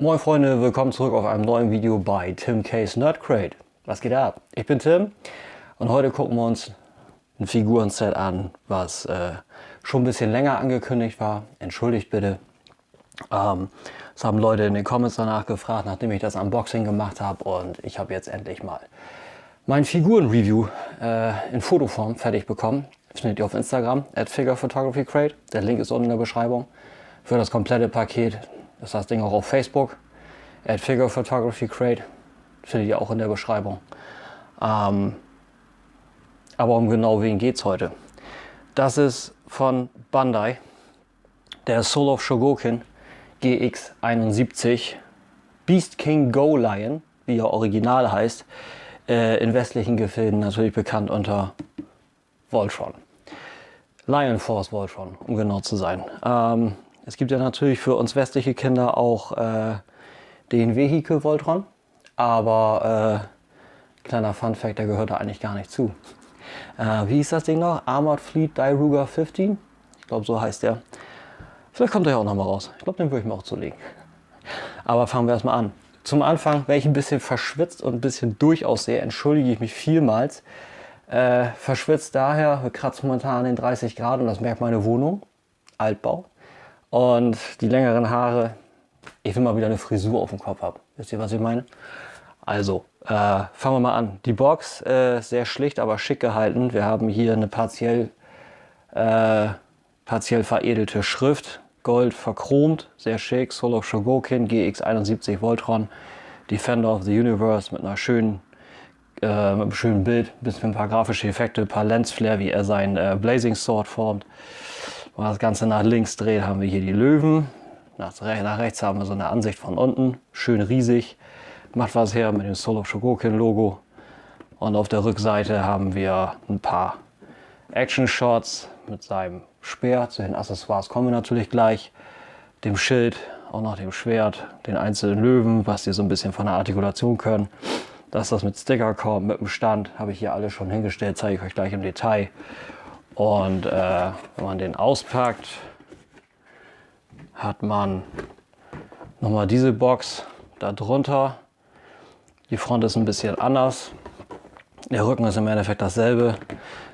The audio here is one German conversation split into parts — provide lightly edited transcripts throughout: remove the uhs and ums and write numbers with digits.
Moin Freunde, willkommen zurück auf einem neuen Video bei Tim K's Nerd Crate. Was geht ab? Ich bin Tim und heute gucken wir uns ein Figurenset an, was schon ein bisschen länger angekündigt war. Entschuldigt bitte. Es haben Leute in den Comments danach gefragt, nachdem ich das Unboxing gemacht habe, und ich habe jetzt endlich mal mein Figuren-Review in Fotoform fertig bekommen. Findet ihr auf Instagram, @figurephotographycrate. Der Link ist unten in der Beschreibung. Für das komplette Paket ist das Ding auch auf Facebook. @figurephotographycrate findet ihr auch in der Beschreibung. Aber um genau wen geht es heute? Das ist von Bandai, der Soul of Shogoken GX71 Beast King Go Lion, wie er original heißt, in westlichen Gefilden natürlich bekannt unter Voltron. Lion Force Voltron, um genau zu sein. Es gibt ja natürlich für uns westliche Kinder auch den Vehicle Voltron, aber kleiner Fun Fact, der gehört da eigentlich gar nicht zu. Wie hieß das Ding noch? Armored Fleet Dairugger 15? Ich glaube, so heißt der. Vielleicht kommt er ja auch noch mal raus. Ich glaube, den würde ich mir auch zulegen. Aber fangen wir erstmal an. Zum Anfang, wenn ich ein bisschen verschwitzt und ein bisschen durch aussehe, entschuldige ich mich vielmals. Verschwitzt daher, wir kratzen momentan an den 30 Grad und das merkt meine Wohnung. Altbau. Und die längeren Haare, ich will mal wieder eine Frisur auf dem Kopf haben. Wisst ihr, was ich meine? Also, fangen wir mal an. Die Box sehr schlicht, aber schick gehalten. Wir haben hier eine partiell veredelte Schrift. Gold verchromt, sehr schick. Soul of Shogoken GX71 Voltron. Defender of the Universe mit einer schönen mit einem schönen Bild, ein bisschen ein paar grafische Effekte, ein paar Lensflare, wie er sein Blazing Sword formt. Wenn man das Ganze nach links dreht, haben wir hier die Löwen. Nach rechts haben wir so eine Ansicht von unten, schön riesig. Macht was her mit dem Soul of Shogoken Logo. Und auf der Rückseite haben wir ein paar Action Shots mit seinem Speer. Zu den Accessoires kommen wir natürlich gleich. Dem Schild, auch noch dem Schwert, den einzelnen Löwen, was die so ein bisschen von der Artikulation können. Dass das mit Sticker kommt, mit dem Stand, habe ich hier alles schon hingestellt, zeige ich euch gleich im Detail. Und wenn man den auspackt, hat man nochmal diese Box da drunter. Die Front ist ein bisschen anders. Der Rücken ist im Endeffekt dasselbe.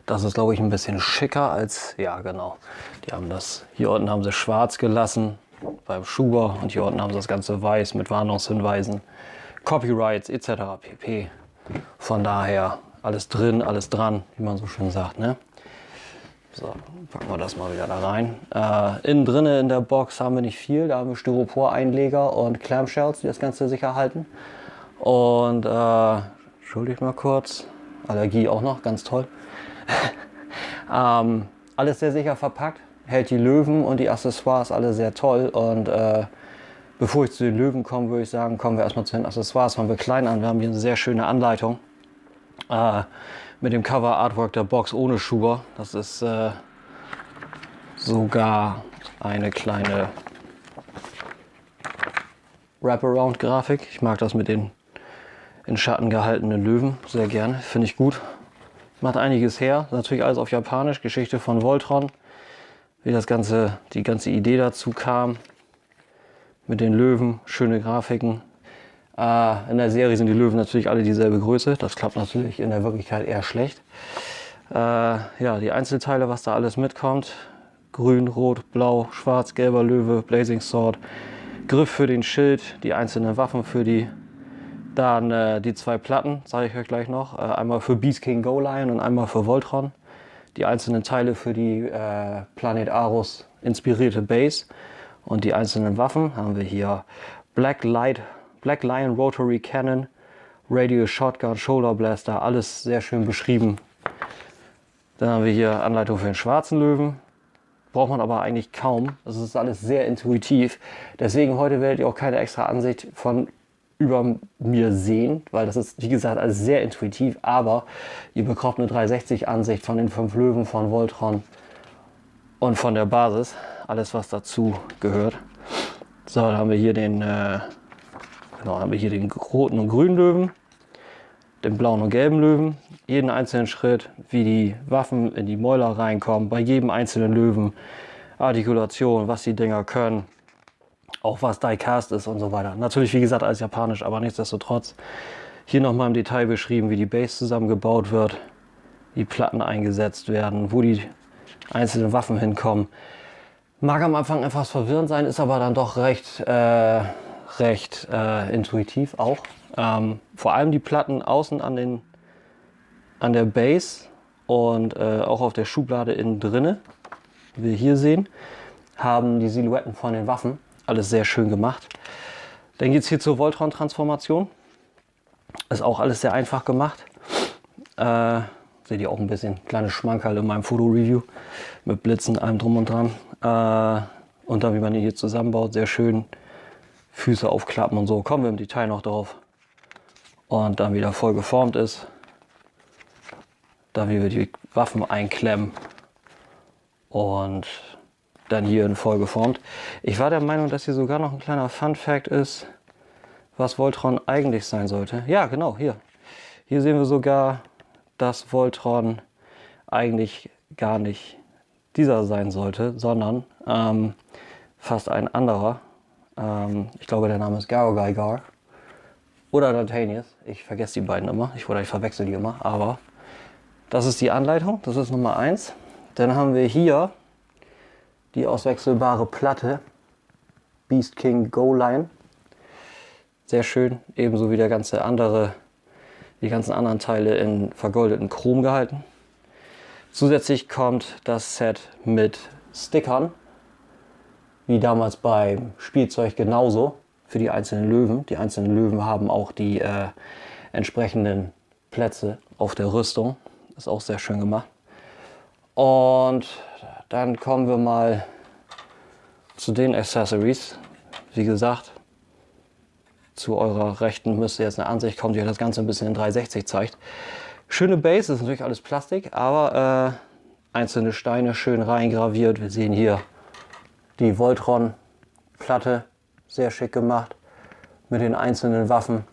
Das ist, glaube ich, ein bisschen schicker als, ja genau. Die haben das, hier unten haben sie schwarz gelassen beim Schuber und hier unten haben sie das Ganze weiß mit Warnungshinweisen. Copyrights etc. pp. Von daher alles drin, alles dran, wie man so schön sagt. Ne? So, packen wir das mal wieder da rein. Innen drinne in der Box haben wir nicht viel. Da haben wir Styropor-Einleger und Clamshells, die das Ganze sicher halten. Und entschuldigt mal kurz. Allergie auch noch, ganz toll. Alles sehr sicher verpackt. Hält die Löwen und die Accessoires alle sehr toll. Und bevor ich zu den Löwen komme, würde ich sagen, kommen wir erstmal zu den Accessoires. Fangen wir klein an. Wir haben hier eine sehr schöne Anleitung mit dem Cover-Artwork der Box ohne Schuber. Das ist sogar eine kleine Wraparound-Grafik. Ich mag das mit den in Schatten gehaltenen Löwen sehr gerne. Finde ich gut. Macht einiges her. Natürlich alles auf Japanisch. Geschichte von Voltron. Wie das Ganze, die ganze Idee dazu kam. Mit den Löwen, schöne Grafiken. In der Serie sind die Löwen natürlich alle dieselbe Größe. Das klappt natürlich in der Wirklichkeit eher schlecht. Ja, die Einzelteile, was da alles mitkommt. Grün, Rot, Blau, Schwarz, gelber Löwe, Blazing Sword. Griff für den Schild, die einzelnen Waffen für die. Dann die zwei Platten, sage ich euch gleich noch. Einmal für Beast King Go Lion und einmal für Voltron. Die einzelnen Teile für die Planet Arus inspirierte Base. Und die einzelnen Waffen haben wir hier Black Lion Rotary Cannon, Radio Shotgun, Shoulder Blaster, alles sehr schön beschrieben. Dann haben wir hier Anleitung für den schwarzen Löwen. Braucht man aber eigentlich kaum. Das ist alles sehr intuitiv. Deswegen heute werdet ihr auch keine extra Ansicht von über mir sehen, weil das ist, wie gesagt, alles sehr intuitiv. Aber ihr bekommt eine 360 Ansicht von den 5 Löwen von Voltron und von der Basis. Alles, was dazu gehört. So, dann haben wir hier den, roten und grünen Löwen, den blauen und gelben Löwen. Jeden einzelnen Schritt, wie die Waffen in die Mäuler reinkommen, bei jedem einzelnen Löwen, Artikulation, was die Dinger können. Auch was Die-Cast ist und so weiter. Natürlich, wie gesagt, alles japanisch, aber nichtsdestotrotz. Hier nochmal im Detail beschrieben, wie die Base zusammengebaut wird, wie Platten eingesetzt werden, wo die einzelnen Waffen hinkommen. Mag am Anfang etwas verwirrend sein, ist aber dann doch recht intuitiv auch. Vor allem die Platten außen an der Base und auch auf der Schublade innen drinne, wie wir hier sehen, haben die Silhouetten von den Waffen. Alles sehr schön gemacht. Dann geht es hier zur Voltron-Transformation. Ist auch alles sehr einfach gemacht. Seht ihr auch ein bisschen kleine Schmankerl in meinem Foto-Review. Mit Blitzen, allem drum und dran. Und dann, wie man ihn hier zusammenbaut, sehr schön. Füße aufklappen und so. Kommen wir im Detail noch drauf. Und dann wieder voll geformt ist. Dann, wie wir die Waffen einklemmen. Und dann hier in voll geformt. Ich war der Meinung, dass hier sogar noch ein kleiner Fun-Fact ist, was Voltron eigentlich sein sollte. Ja, genau, hier. Hier sehen wir sogar, dass Voltron eigentlich gar nicht dieser sein sollte, sondern fast ein anderer. Ich glaube, der Name ist Garo-Gaigar oder Dantanius. Ich vergesse die beiden immer. Ich verwechsel die immer. Aber das ist die Anleitung. Das ist Nummer 1. Dann haben wir hier die auswechselbare Platte Beast King Go Line. Sehr schön. Ebenso wie die ganzen anderen Teile in vergoldeten Chrom gehalten. Zusätzlich kommt das Set mit Stickern, wie damals beim Spielzeug genauso, für die einzelnen Löwen. Die einzelnen Löwen haben auch die entsprechenden Plätze auf der Rüstung. Ist auch sehr schön gemacht. Und dann kommen wir mal zu den Accessories. Wie gesagt, zu eurer Rechten müsste jetzt eine Ansicht kommen, die das Ganze ein bisschen in 360 zeigt. Schöne Base, das ist natürlich alles Plastik, aber einzelne Steine schön reingraviert. Wir sehen hier die Voltron-Platte, sehr schick gemacht, mit den einzelnen Waffen.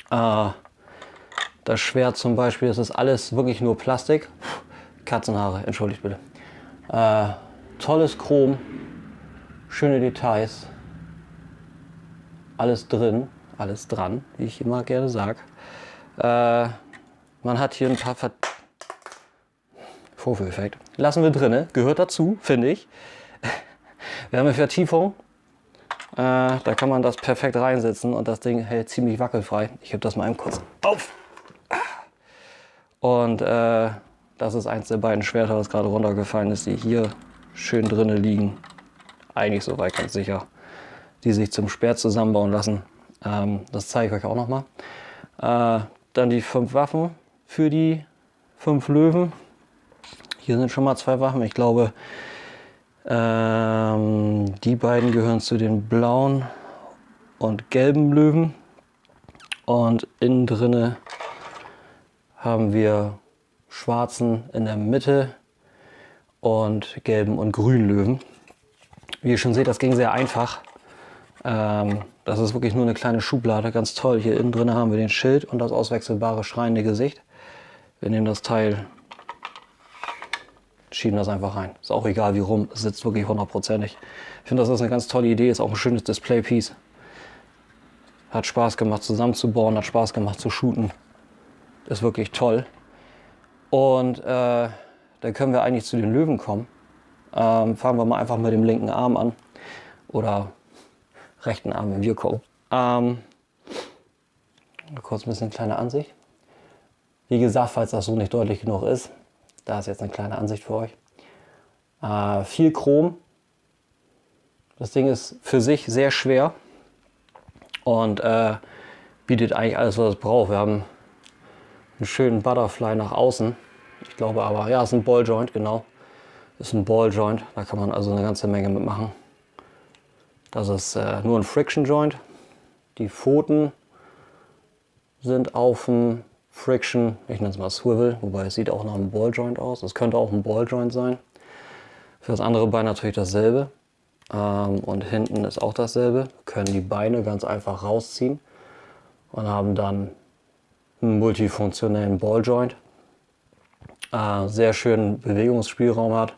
Das Schwert zum Beispiel, das ist alles wirklich nur Plastik. Katzenhaare, entschuldigt bitte. Tolles Chrom, schöne Details. Alles drin, alles dran, wie ich immer gerne sage. Man hat hier ein paar Vorführeffekt. Lassen wir drinne, gehört dazu, finde ich. Wir haben eine Vertiefung. Da kann man das perfekt reinsetzen und das Ding hält ziemlich wackelfrei. Ich heb das mal eben kurz auf. Und das ist eins der beiden Schwerter, das gerade runtergefallen ist, die hier schön drinnen liegen. Eigentlich soweit ganz sicher. Die sich zum Speer zusammenbauen lassen. Das zeige ich euch auch noch mal. Dann die 5 Waffen für die 5 Löwen. Hier sind schon mal 2 Waffen. Ich glaube, die beiden gehören zu den blauen und gelben Löwen. Und innen drinne haben wir schwarzen in der Mitte und gelben und grünen Löwen. Wie ihr schon seht, das ging sehr einfach. Das ist wirklich nur eine kleine Schublade, ganz toll. Hier innen drin haben wir den Schild und das auswechselbare schreiende Gesicht. Wir nehmen das Teil, schieben das einfach rein. Ist auch egal wie rum, es sitzt wirklich hundertprozentig. Ich finde, das ist eine ganz tolle Idee, ist auch ein schönes Display-Piece. Hat Spaß gemacht zusammenzubauen, hat Spaß gemacht zu shooten. Ist wirklich toll. Und dann können wir eigentlich zu den Löwen kommen. Fangen wir mal einfach mit dem linken Arm an. Oder rechten Arm, wenn wir gucken. Kurz ein bisschen kleine Ansicht. Wie gesagt, falls das so nicht deutlich genug ist, da ist jetzt eine kleine Ansicht für euch. Viel Chrom. Das Ding ist für sich sehr schwer und bietet eigentlich alles, was es braucht. Wir haben einen schönen Butterfly nach außen. Ich glaube aber, ja, es ist ein Balljoint, genau. Ist ein Balljoint, da kann man also eine ganze Menge mitmachen. Das ist nur ein Friction Joint. Die Pfoten sind auf dem Friction, ich nenne es mal Swivel, wobei es sieht auch nach einem Balljoint aus. Es könnte auch ein Balljoint sein. Für das andere Bein natürlich dasselbe. Und hinten ist auch dasselbe. Wir können die Beine ganz einfach rausziehen und haben dann einen multifunktionellen Balljoint. Sehr schönen Bewegungsspielraum hat.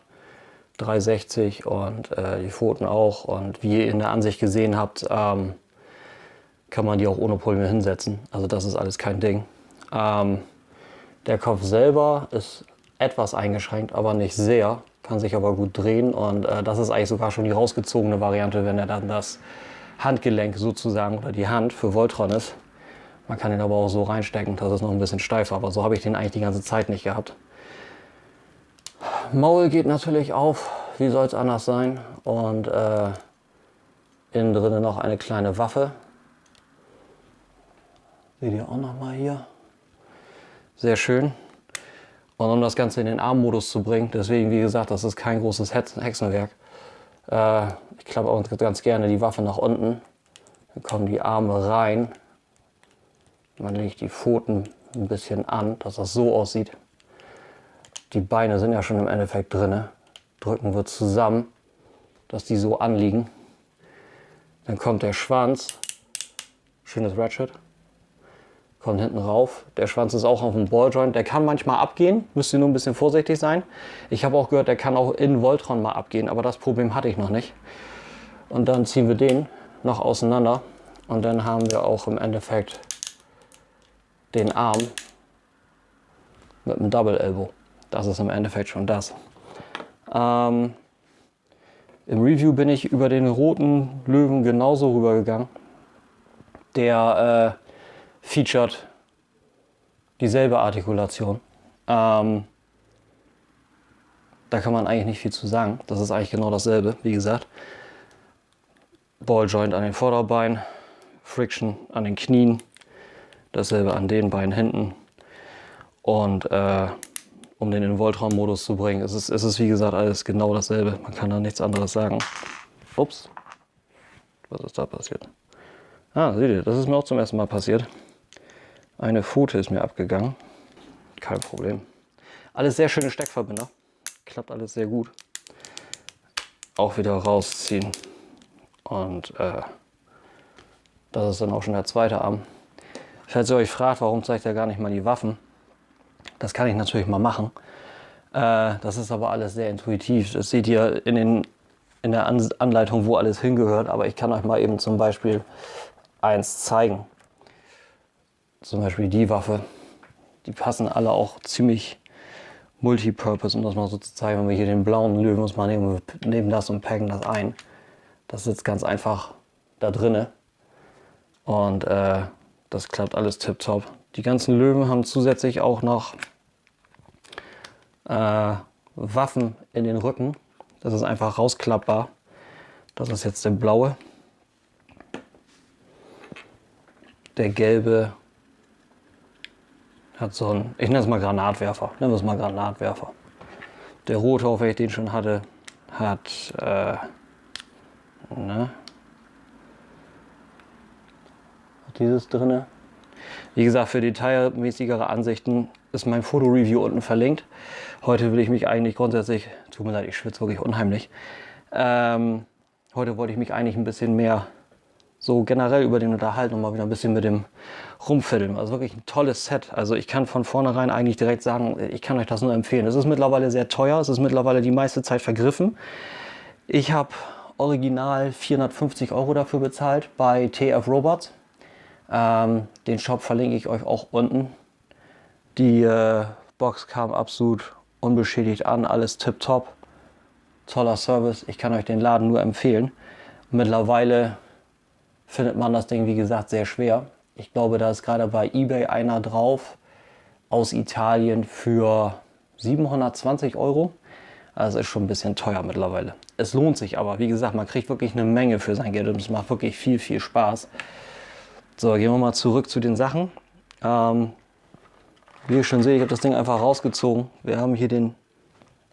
360 und die Pfoten auch. Und wie ihr in der Ansicht gesehen habt, kann man die auch ohne Probleme hinsetzen. Also das ist alles kein Ding. Der Kopf selber ist etwas eingeschränkt, aber nicht sehr. Kann sich aber gut drehen und das ist eigentlich sogar schon die rausgezogene Variante, wenn er dann das Handgelenk sozusagen oder die Hand für Voltron ist. Man kann ihn aber auch so reinstecken, dass es noch ein bisschen steifer, aber so habe ich den eigentlich die ganze Zeit nicht gehabt. Maul geht natürlich auf, wie soll es anders sein. Und innen drinnen noch eine kleine Waffe. Seht ihr auch noch mal hier. Sehr schön. Und um das Ganze in den Armmodus zu bringen, deswegen wie gesagt, das ist kein großes Hexenwerk. Ich klappe auch ganz gerne die Waffe nach unten. Dann kommen die Arme rein. Man legt die Pfoten ein bisschen an, dass das so aussieht. Die Beine sind ja schon im Endeffekt drin. Drücken wir zusammen, dass die so anliegen. Dann kommt der Schwanz. Schönes Ratchet. Kommt hinten rauf. Der Schwanz ist auch auf dem Balljoint. Der kann manchmal abgehen. Müsst ihr nur ein bisschen vorsichtig sein. Ich habe auch gehört, der kann auch in Voltron mal abgehen. Aber das Problem hatte ich noch nicht. Und dann ziehen wir den noch auseinander. Und dann haben wir auch im Endeffekt den Arm mit einem Double Elbow. Das ist im Endeffekt schon das. Im Review bin ich über den roten Löwen genauso rübergegangen. Der featured dieselbe Artikulation. Da kann man eigentlich nicht viel zu sagen. Das ist eigentlich genau dasselbe, wie gesagt. Balljoint an den Vorderbeinen, Friction an den Knien. Dasselbe an den Beinen hinten. Und um den in den Voltron-Modus zu bringen, ist es wie gesagt alles genau dasselbe. Man kann da nichts anderes sagen. Ups, was ist da passiert? Ah, seht ihr, das ist mir auch zum ersten Mal passiert. Eine Pfote ist mir abgegangen. Kein Problem. Alles sehr schöne Steckverbinder. Klappt alles sehr gut. Auch wieder rausziehen. Und das ist dann auch schon der zweite Arm. Falls ihr euch fragt, warum zeigt er gar nicht mal die Waffen, das kann ich natürlich mal machen. Das ist aber alles sehr intuitiv. Das seht ihr in der Anleitung, wo alles hingehört. Aber ich kann euch mal eben zum Beispiel eins zeigen. Zum Beispiel die Waffe. Die passen alle auch ziemlich multipurpose, um das mal so zu zeigen. Wenn wir hier den blauen Löwen uns mal nehmen das und packen das ein. Das sitzt ganz einfach da drinne. Und das klappt alles tipptopp. Die ganzen Löwen haben zusätzlich auch noch Waffen in den Rücken. Das ist einfach rausklappbar. Das ist jetzt der blaue. Der gelbe hat so einen, ich nenne es mal Granatwerfer. Nennen wir es mal Granatwerfer. Der rote, auch wenn ich den schon hatte, hat dieses drinne. Wie gesagt, für detailmäßigere Ansichten ist mein Fotoreview unten verlinkt. Heute will ich mich eigentlich grundsätzlich, tut mir leid, ich schwitze wirklich unheimlich. Heute wollte ich mich eigentlich ein bisschen mehr so generell über den unterhalten und mal wieder ein bisschen mit dem rumfiddeln. Also wirklich ein tolles Set. Also ich kann von vornherein eigentlich direkt sagen, ich kann euch das nur empfehlen. Es ist mittlerweile sehr teuer, es ist mittlerweile die meiste Zeit vergriffen. Ich habe original 450 € dafür bezahlt bei TF Robots. Den Shop verlinke ich euch auch unten. Die Box kam absolut unbeschädigt an, alles tipptopp. Toller Service, ich kann euch den Laden nur empfehlen. Mittlerweile findet man das Ding, wie gesagt, sehr schwer. Ich glaube, da ist gerade bei eBay einer drauf aus Italien für 720 €. Also ist schon ein bisschen teuer mittlerweile. Es lohnt sich aber, wie gesagt, man kriegt wirklich eine Menge für sein Geld und es macht wirklich viel, viel Spaß. So, gehen wir mal zurück zu den Sachen. Wie ihr schon seht, ich habe das Ding einfach rausgezogen. Wir haben hier den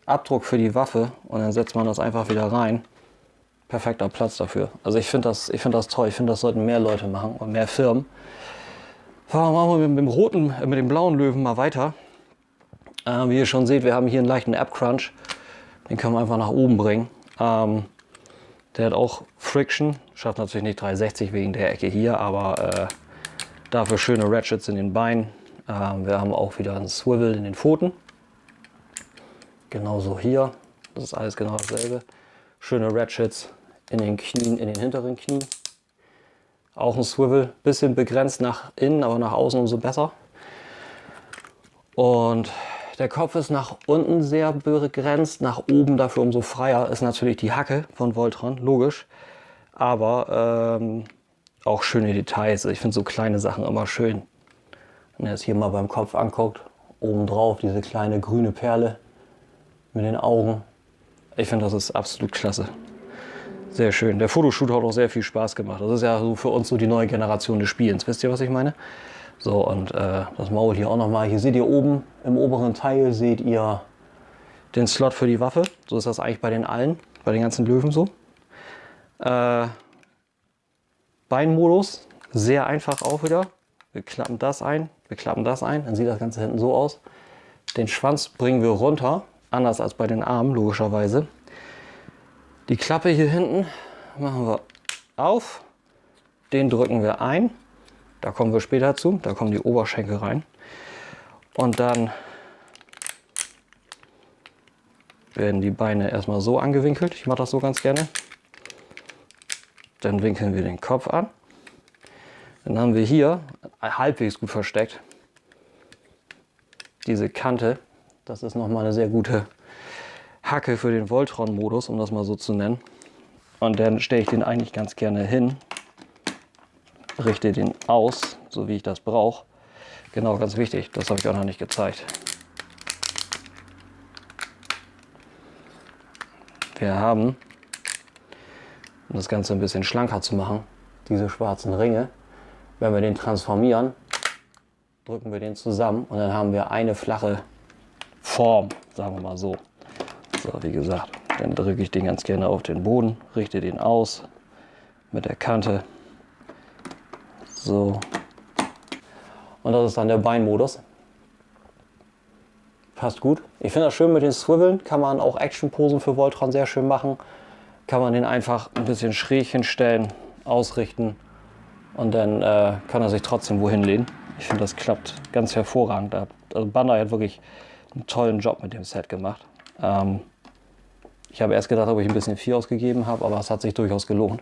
Abdruck für die Waffe und dann setzt man das einfach wieder rein. Perfekter Platz dafür. Also ich finde das toll. Ich finde, das sollten mehr Leute machen und mehr Firmen. Machen wir mit dem blauen Löwen mal weiter. Wie ihr schon seht, wir haben hier einen leichten App-Crunch. Den können wir einfach nach oben bringen. Der hat auch Friction. Schafft natürlich nicht 360 wegen der Ecke hier, aber dafür schöne Ratchets in den Beinen. Wir haben auch wieder einen Swivel in den Pfoten. Genauso hier. Das ist alles genau dasselbe. Schöne Ratchets in den Knien, in den hinteren Knien. Auch ein Swivel, bisschen begrenzt nach innen, aber nach außen umso besser. Und der Kopf ist nach unten sehr begrenzt, nach oben dafür umso freier. Ist natürlich die Hacke von Voltron, logisch. Aber auch schöne Details. Ich finde so kleine Sachen immer schön. Wenn ihr es hier mal beim Kopf anguckt, obendrauf diese kleine grüne Perle mit den Augen. Ich finde, das ist absolut klasse. Sehr schön. Der Fotoshoot hat auch sehr viel Spaß gemacht. Das ist ja so für uns so die neue Generation des Spielens. Wisst ihr, was ich meine? So, und das Maul hier auch nochmal. Hier seht ihr oben, im oberen Teil seht ihr den Slot für die Waffe. So ist das eigentlich bei den allen, bei den ganzen Löwen so. Beinmodus, sehr einfach auch wieder. Wir klappen das ein, dann sieht das Ganze hinten so aus. Den Schwanz bringen wir runter, anders als bei den Armen, logischerweise. Die Klappe hier hinten machen wir auf, den drücken wir ein, da kommen wir später zu, da kommen die Oberschenkel rein. Und dann werden die Beine erstmal so angewinkelt, ich mache das so ganz gerne. Dann winkeln wir den Kopf an. Dann haben wir hier, halbwegs gut versteckt, diese Kante. Das ist nochmal eine sehr gute Hacke für den Voltron-Modus, um das mal so zu nennen. Und dann stelle ich den eigentlich ganz gerne hin, richte den aus, so wie ich das brauche. Genau, ganz wichtig, das habe ich auch noch nicht gezeigt. Wir haben, um das Ganze ein bisschen schlanker zu machen, diese schwarzen Ringe. Wenn wir den transformieren, drücken wir den zusammen und dann haben wir eine flache Form, sagen wir mal so. So, wie gesagt, dann drücke ich den ganz gerne auf den Boden, richte den aus mit der Kante. So. Und das ist dann der Beinmodus. Passt gut. Ich finde das schön mit den Swiveln, kann man auch Action-Posen für Voltron sehr schön machen. Kann man den einfach ein bisschen schräg hinstellen, ausrichten und dann kann er sich trotzdem wohin lehnen. Ich finde, das klappt ganz hervorragend. Also Bandai hat wirklich einen tollen Job mit dem Set gemacht. Ich habe erst gedacht, ob ich ein bisschen viel ausgegeben habe, aber es hat sich durchaus gelohnt.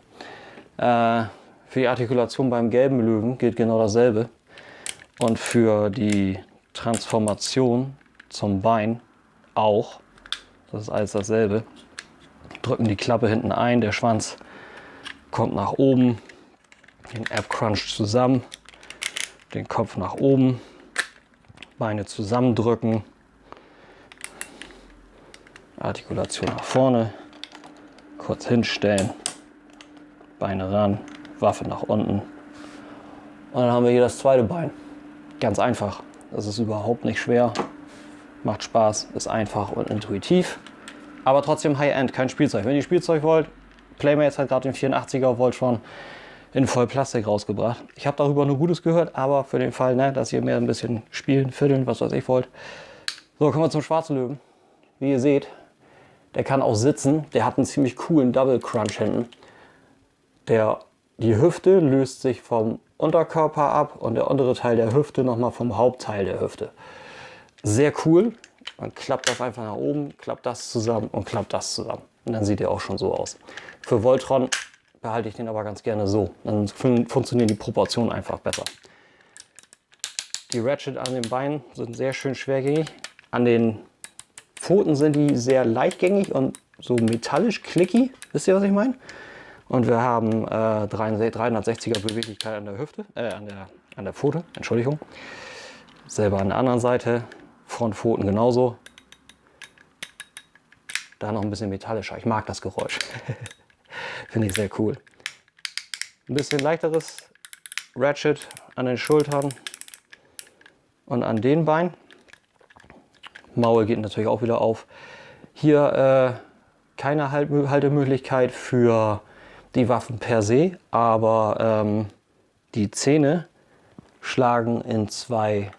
Für die Artikulation beim gelben Löwen gilt genau dasselbe. Und für die Transformation zum Bein auch. Das ist alles dasselbe. Drücken die Klappe hinten ein, der Schwanz kommt nach oben, den Ab Crunch zusammen, den Kopf nach oben, Beine zusammendrücken, Artikulation nach vorne, kurz hinstellen, Beine ran, Waffe nach unten und dann haben wir hier das zweite Bein. Ganz einfach, das ist überhaupt nicht schwer, macht Spaß, ist einfach und intuitiv. Aber trotzdem High-End, kein Spielzeug. Wenn ihr Spielzeug wollt, Playmates hat gerade den 84er Voltron in Vollplastik rausgebracht. Ich habe darüber nur Gutes gehört, aber für den Fall, ne, dass ihr mehr ein bisschen spielen, fiddeln, was weiß ich wollt. So, kommen wir zum schwarzen Löwen. Wie ihr seht, der kann auch sitzen. Der hat einen ziemlich coolen Double Crunch hinten. Die Hüfte löst sich vom Unterkörper ab und der untere Teil der Hüfte nochmal vom Hauptteil der Hüfte. Sehr cool. Man klappt das einfach nach oben, klappt das zusammen und klappt das zusammen. Und dann sieht er auch schon so aus. Für Voltron behalte ich den aber ganz gerne so. Dann funktionieren die Proportionen einfach besser. Die Ratchet an den Beinen sind sehr schön schwergängig. An den Pfoten sind die sehr leichtgängig und so metallisch clicky. Wisst ihr, was ich meine? Und wir haben 360er Beweglichkeit an der Hüfte, an der Pfote, Entschuldigung. Selber an der anderen Seite. Frontpfoten genauso. Da noch ein bisschen metallischer. Ich mag das Geräusch. Finde ich sehr cool. Ein bisschen leichteres Ratchet an den Schultern und an den Beinen. Maul geht natürlich auch wieder auf. Hier keine Haltemöglichkeit für die Waffen per se, aber die Zähne schlagen in zwei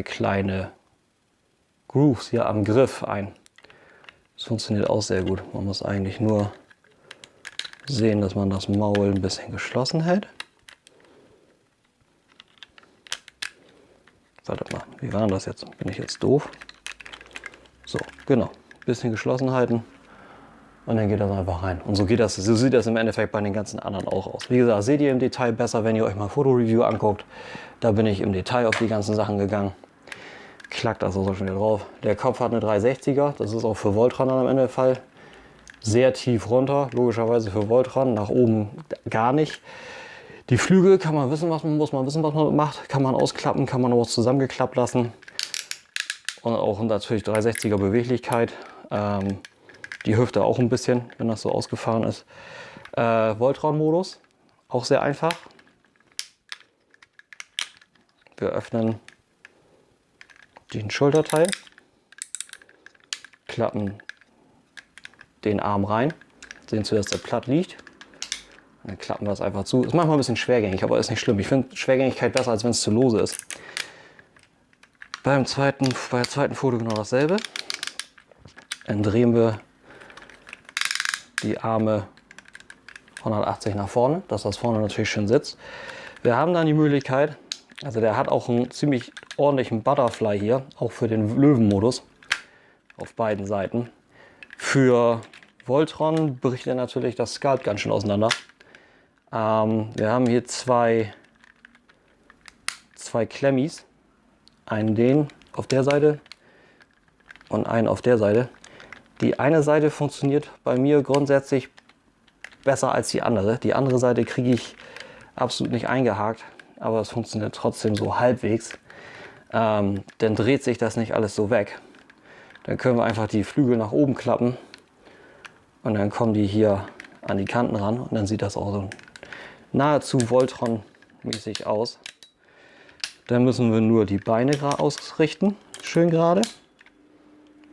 kleine Grooves hier am Griff ein. Das funktioniert auch sehr gut. Man muss eigentlich nur sehen, dass man das Maul ein bisschen geschlossen hält. Warte mal, wie war das jetzt? Bin ich jetzt doof? So, genau. Bisschen geschlossen halten und dann geht das einfach rein. Und so geht das, so sieht das im Endeffekt bei den ganzen anderen auch aus. Wie gesagt, seht ihr im Detail besser, wenn ihr euch mal Fotoreview anguckt. Da bin ich im Detail auf die ganzen Sachen gegangen. Klackt das auch schon wieder drauf. Der Kopf hat eine 360er, das ist auch für Voltron dann am Ende der Fall. Sehr tief runter, logischerweise für Voltron, nach oben gar nicht. Die Flügel kann man wissen, was man muss, man wissen, was man macht. Kann man ausklappen, kann man auch zusammengeklappt lassen. Und auch natürlich 360er Beweglichkeit. Die Hüfte auch ein bisschen, wenn das so ausgefahren ist. Voltron-Modus, auch sehr einfach. Wir öffnen den Schulterteil, klappen den Arm rein, sehen zu, dass der platt liegt. Dann klappen wir es einfach zu. Ist manchmal ein bisschen schwergängig, aber ist nicht schlimm. Ich finde Schwergängigkeit besser, als wenn es zu lose ist. Bei der zweiten Foto genau dasselbe. Dann drehen wir die Arme 180 nach vorne, dass das vorne natürlich schön sitzt. Wir haben dann die Möglichkeit, also der hat auch einen ziemlich ordentlichen Butterfly hier, auch für den Löwenmodus auf beiden Seiten. Für Voltron bricht er natürlich das Sculpt ganz schön auseinander. Wir haben hier zwei Klemmis, einen den auf der Seite und einen auf der Seite. Die eine Seite funktioniert bei mir grundsätzlich besser als die andere. Die andere Seite kriege ich absolut nicht eingehakt, aber es funktioniert trotzdem so halbwegs. Dann dreht sich das nicht alles so weg. Dann können wir einfach die Flügel nach oben klappen und dann kommen die hier an die Kanten ran und dann sieht das auch so nahezu Voltron-mäßig aus. Dann müssen wir nur die Beine ausrichten, schön gerade,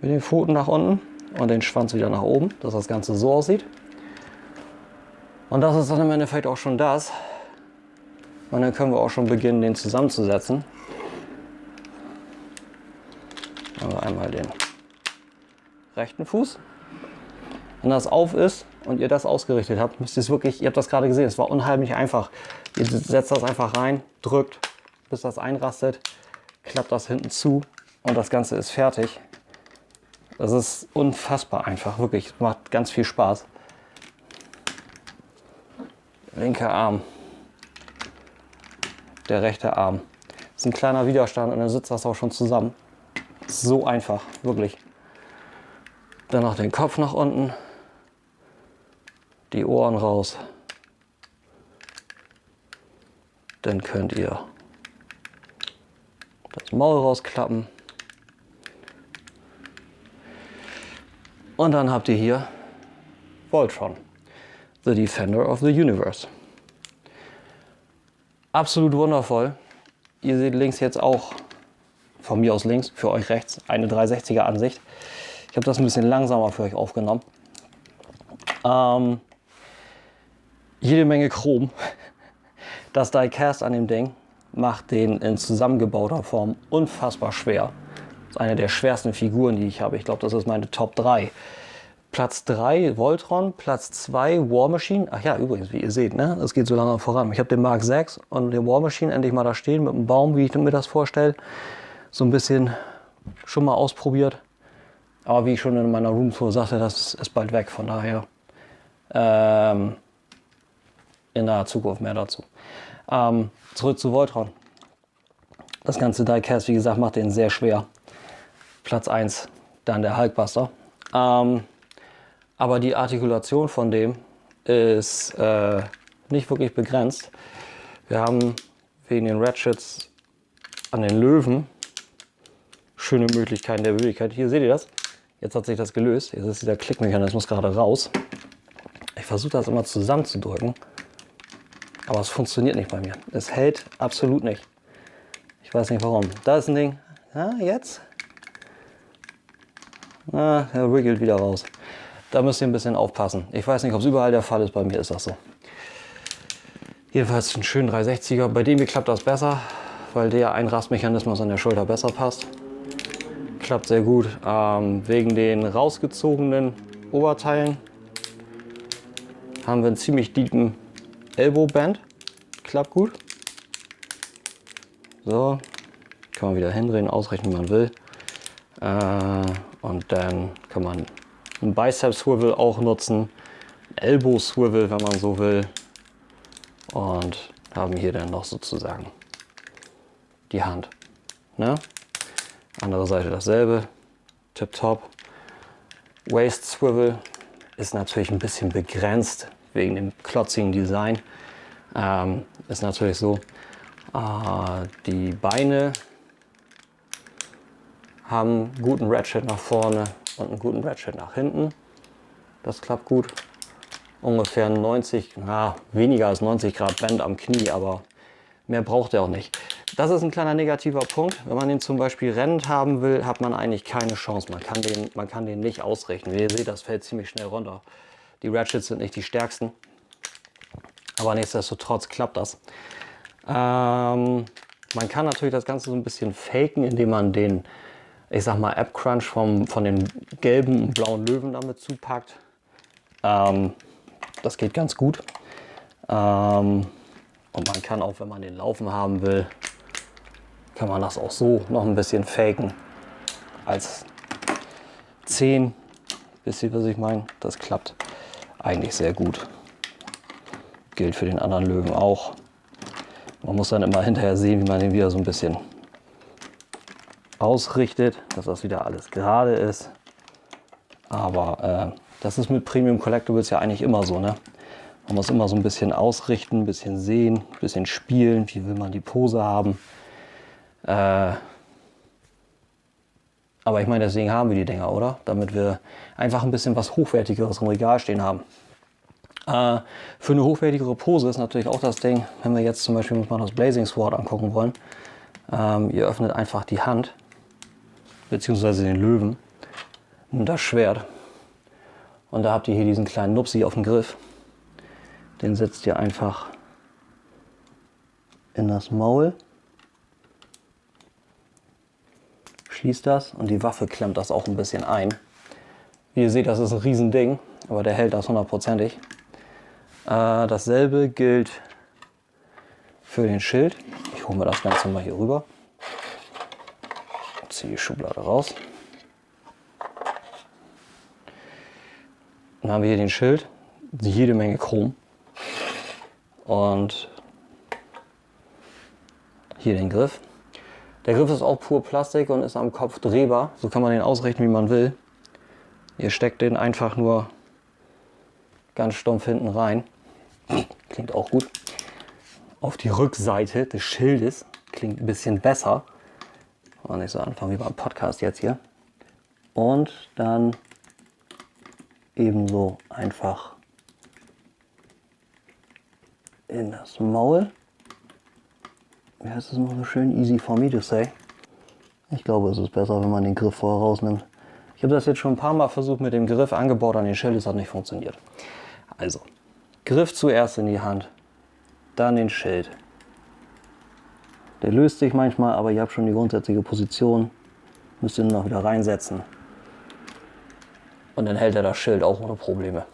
mit den Pfoten nach unten und den Schwanz wieder nach oben, dass das Ganze so aussieht. Und das ist dann im Endeffekt auch schon das. Und dann können wir auch schon beginnen, den zusammenzusetzen. Dann haben wir einmal den rechten Fuß. Wenn das auf ist und ihr das ausgerichtet habt, müsst ihr es wirklich, ihr habt das gerade gesehen, es war unheimlich einfach. Ihr setzt das einfach rein, drückt, bis das einrastet, klappt das hinten zu und das Ganze ist fertig. Das ist unfassbar einfach, wirklich, es macht ganz viel Spaß. Linker Arm, der rechte Arm. Das ist ein kleiner Widerstand und dann sitzt das auch schon zusammen. So einfach, wirklich. Dann noch den Kopf nach unten, die Ohren raus. Dann könnt ihr das Maul rausklappen. Und dann habt ihr hier Voltron, the Defender of the Universe. Absolut wundervoll. Ihr seht links jetzt auch, von mir aus links, für euch rechts, eine 360er Ansicht. Ich habe das ein bisschen langsamer für euch aufgenommen. Jede Menge Chrom. Das Die-Cast an dem Ding macht den in zusammengebauter Form unfassbar schwer. Das ist eine der schwersten Figuren, die ich habe. Ich glaube, das ist meine Top 3. Platz 3 Voltron, Platz 2 War Machine. Ach ja, übrigens, wie ihr seht, ne? Das geht so lange voran. Ich habe den Mark 6 und den War Machine endlich mal da stehen mit einem Baum, wie ich mir das vorstelle. So ein bisschen schon mal ausprobiert. Aber wie ich schon in meiner Roomtour sagte, das ist bald weg. Von daher in naher Zukunft mehr dazu. Zurück zu Voltron. Das ganze Die-Cast, wie gesagt, macht den sehr schwer. Platz 1, dann der Hulkbuster. Aber die Artikulation von dem ist nicht wirklich begrenzt. Wir haben wegen den Ratchets an den Löwen schöne Möglichkeiten der Beweglichkeit. Hier seht ihr das. Jetzt hat sich das gelöst. Jetzt ist dieser Klickmechanismus gerade raus. Ich versuche das immer zusammenzudrücken, aber es funktioniert nicht bei mir. Es hält absolut nicht. Ich weiß nicht warum. Da ist ein Ding. Ja, jetzt. Der wiggelt wieder raus. Da müsst ihr ein bisschen aufpassen. Ich weiß nicht, ob es überall der Fall ist. Bei mir ist das so. Jedenfalls einen schönen 360er. Bei dem hier klappt das besser, weil der Einrastmechanismus an der Schulter besser passt. Klappt sehr gut. Wegen den rausgezogenen Oberteilen haben wir einen ziemlich tiefen Elbow-Band. Klappt gut. So, kann man wieder hindrehen, ausrechnen, wie man will. Und dann kann man einen Bicep-Swivel auch nutzen, einen Elbow-Swivel, wenn man so will. Und haben hier dann noch sozusagen die Hand. Ne? Andere Seite dasselbe, tipptopp. Waist Swivel ist natürlich ein bisschen begrenzt wegen dem klotzigen Design. Ist natürlich so, die Beine haben einen guten Ratchet nach vorne und einen guten Ratchet nach hinten. Das klappt gut. Ungefähr 90, weniger als 90 Grad Bend am Knie, aber mehr braucht er auch nicht. Das ist ein kleiner negativer Punkt. Wenn man den zum Beispiel rennend haben will, hat man eigentlich keine Chance. Man kann den nicht ausrichten. Wie ihr seht, das fällt ziemlich schnell runter. Die Ratchets sind nicht die stärksten, aber nichtsdestotrotz klappt das. Man kann natürlich das Ganze so ein bisschen faken, indem man den, ich sag mal, Ab Crunch von den gelben und blauen Löwen damit zupackt. Das geht ganz gut. Und man kann auch, wenn man den laufen haben will, kann man das auch so noch ein bisschen faken als 10. Wisst ihr, was ich meine? Das klappt eigentlich sehr gut. Gilt für den anderen Löwen auch. Man muss dann immer hinterher sehen, wie man den wieder so ein bisschen ausrichtet, dass das wieder alles gerade ist. Aber das ist mit Premium Collectibles ja eigentlich immer so, ne? Man muss immer so ein bisschen ausrichten, ein bisschen sehen, ein bisschen spielen, wie will man die Pose haben. Aber ich meine, deswegen haben wir die Dinger, oder? Damit wir einfach ein bisschen was Hochwertigeres im Regal stehen haben. Für eine hochwertigere Pose ist natürlich auch das Ding, wenn wir jetzt zum Beispiel uns mal das Blazing Sword angucken wollen. Ihr öffnet einfach die Hand, beziehungsweise den Löwen, nimmt das Schwert. Und da habt ihr hier diesen kleinen Nupsi auf dem Griff. Den setzt ihr einfach in das Maul. Schließt das und die Waffe klemmt das auch ein bisschen ein. Wie ihr seht, das ist ein Riesending, aber der hält das hundertprozentig. Dasselbe gilt für den Schild. Ich hole mir das Ganze mal hier rüber. Ziehe die Schublade raus. Dann haben wir hier den Schild, jede Menge Chrom. Und hier den Griff. Der Griff ist auch pur Plastik und ist am Kopf drehbar. So kann man den ausrichten, wie man will. Ihr steckt den einfach nur ganz stumpf hinten rein. Klingt auch gut. Auf die Rückseite des Schildes klingt ein bisschen besser. Kann man nicht so anfangen wie beim Podcast jetzt hier. Und dann ebenso einfach in das Maul. Wie heißt es immer so schön? Easy for me to say. Ich glaube, es ist besser, wenn man den Griff vorher rausnimmt. Ich habe das jetzt schon ein paar Mal versucht mit dem Griff angebaut an den Schild, es hat nicht funktioniert. Also, Griff zuerst in die Hand, dann den Schild. Der löst sich manchmal, aber ihr habt schon die grundsätzliche Position. Müsst ihr nur noch wieder reinsetzen. Und dann hält er das Schild auch ohne Probleme.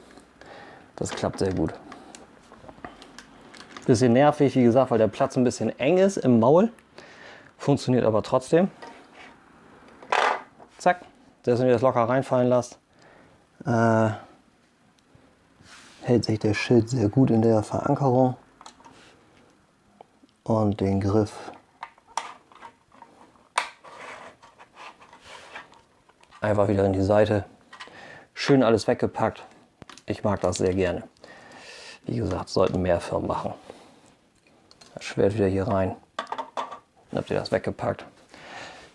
Das klappt sehr gut. Bisschen nervig, wie gesagt, weil der Platz ein bisschen eng ist im Maul. Funktioniert aber trotzdem. Zack. Selbst wenn ihr das locker reinfallen lasst, hält sich der Schild sehr gut in der Verankerung. Und den Griff einfach wieder in die Seite. Schön alles weggepackt. Ich mag das sehr gerne. Wie gesagt, sollten mehr Firmen machen. Das Schwert wieder hier rein. Dann habt ihr das weggepackt.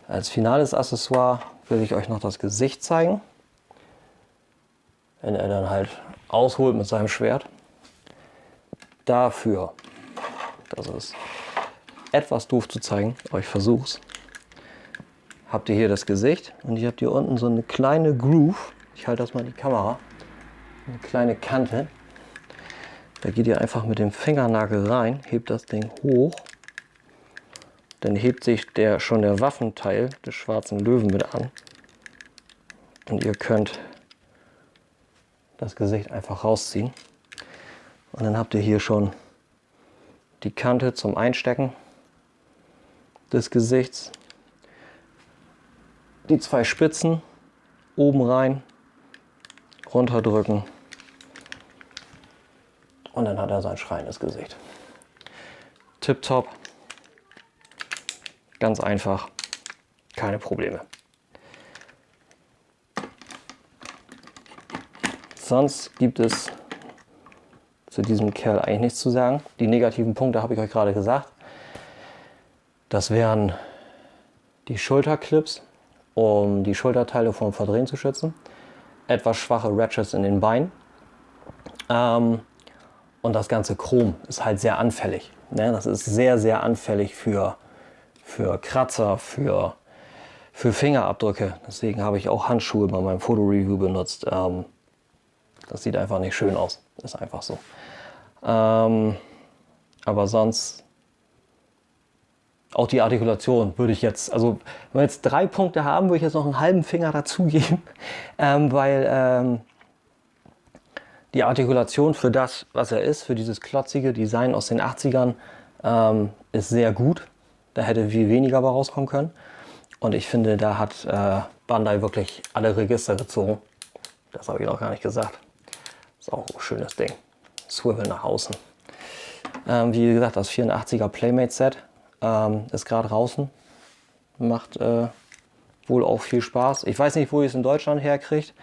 Als finales Accessoire will ich euch noch das Gesicht zeigen. Wenn er dann halt ausholt mit seinem Schwert. Dafür, das ist etwas doof zu zeigen, aber ich versuch's. Habt ihr hier das Gesicht und hier habt ihr unten so eine kleine Groove. Ich halte das mal in die Kamera. Eine kleine Kante. Da geht ihr einfach mit dem Fingernagel rein, hebt das Ding hoch. Dann hebt sich schon der Waffenteil des schwarzen Löwen mit an. Und ihr könnt das Gesicht einfach rausziehen. Und dann habt ihr hier schon die Kante zum Einstecken des Gesichts. die 2 Spitzen oben rein, runterdrücken und dann hat er sein schreiendes Gesicht. Tipptopp, ganz einfach, keine Probleme. Sonst gibt es zu diesem Kerl eigentlich nichts zu sagen. Die negativen Punkte habe ich euch gerade gesagt. Das wären die Schulterclips, um die Schulterteile vom Verdrehen zu schützen. Etwas schwache Ratchets in den Beinen. Und das ganze Chrom ist halt sehr anfällig. Ne? Das ist sehr, sehr anfällig für Kratzer, für Fingerabdrücke. Deswegen habe ich auch Handschuhe bei meinem Fotoreview benutzt. Das sieht einfach nicht schön aus. Ist einfach so. Aber sonst auch die Artikulation würde ich jetzt, also wenn wir jetzt 3 Punkte haben, würde ich jetzt noch einen halben Finger dazugeben, weil die Artikulation für das, was er ist, für dieses klotzige Design aus den 80ern, ist sehr gut. Da hätte viel weniger bei rauskommen können. Und ich finde, da hat Bandai wirklich alle Register gezogen. Das habe ich noch gar nicht gesagt. Ist auch ein schönes Ding. Swivel nach außen. Wie gesagt, das 84er Playmate Set ist gerade draußen. Macht wohl auch viel Spaß. Ich weiß nicht, wo ihr es in Deutschland herkriegt.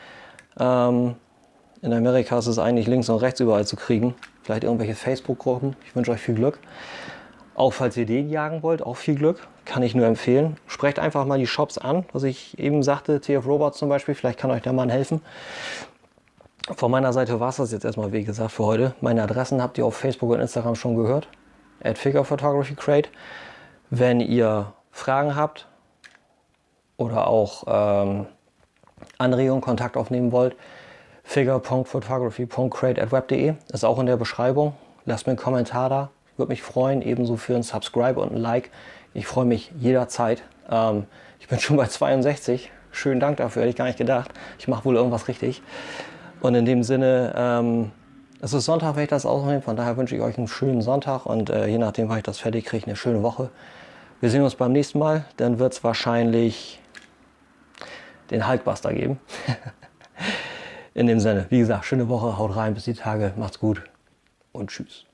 In Amerika ist es eigentlich links und rechts überall zu kriegen. Vielleicht irgendwelche Facebook-Gruppen. Ich wünsche euch viel Glück. Auch falls ihr den jagen wollt, auch viel Glück. Kann ich nur empfehlen. Sprecht einfach mal die Shops an, was ich eben sagte. TF Robots zum Beispiel. Vielleicht kann euch der Mann helfen. Von meiner Seite war es das jetzt erstmal, wie gesagt, für heute. Meine Adressen habt ihr auf Facebook und Instagram schon gehört. @FigurPhotographyCrate. Wenn ihr Fragen habt oder auch Anregungen, Kontakt aufnehmen wollt, figure.photography.crate@web.de ist auch in der Beschreibung. Lasst mir einen Kommentar da. Würde mich freuen. Ebenso für ein Subscribe und ein Like. Ich freue mich jederzeit. Ich bin schon bei 62. Schönen Dank dafür, hätte ich gar nicht gedacht. Ich mache wohl irgendwas richtig. Und in dem Sinne, es ist Sonntag, wenn ich das aufnehme. Von daher wünsche ich euch einen schönen Sonntag und je nachdem, wann ich das fertig kriege, eine schöne Woche. Wir sehen uns beim nächsten Mal. Dann wird es wahrscheinlich den Hulkbuster geben. In dem Sinne, wie gesagt, schöne Woche, haut rein, bis die Tage, macht's gut und tschüss.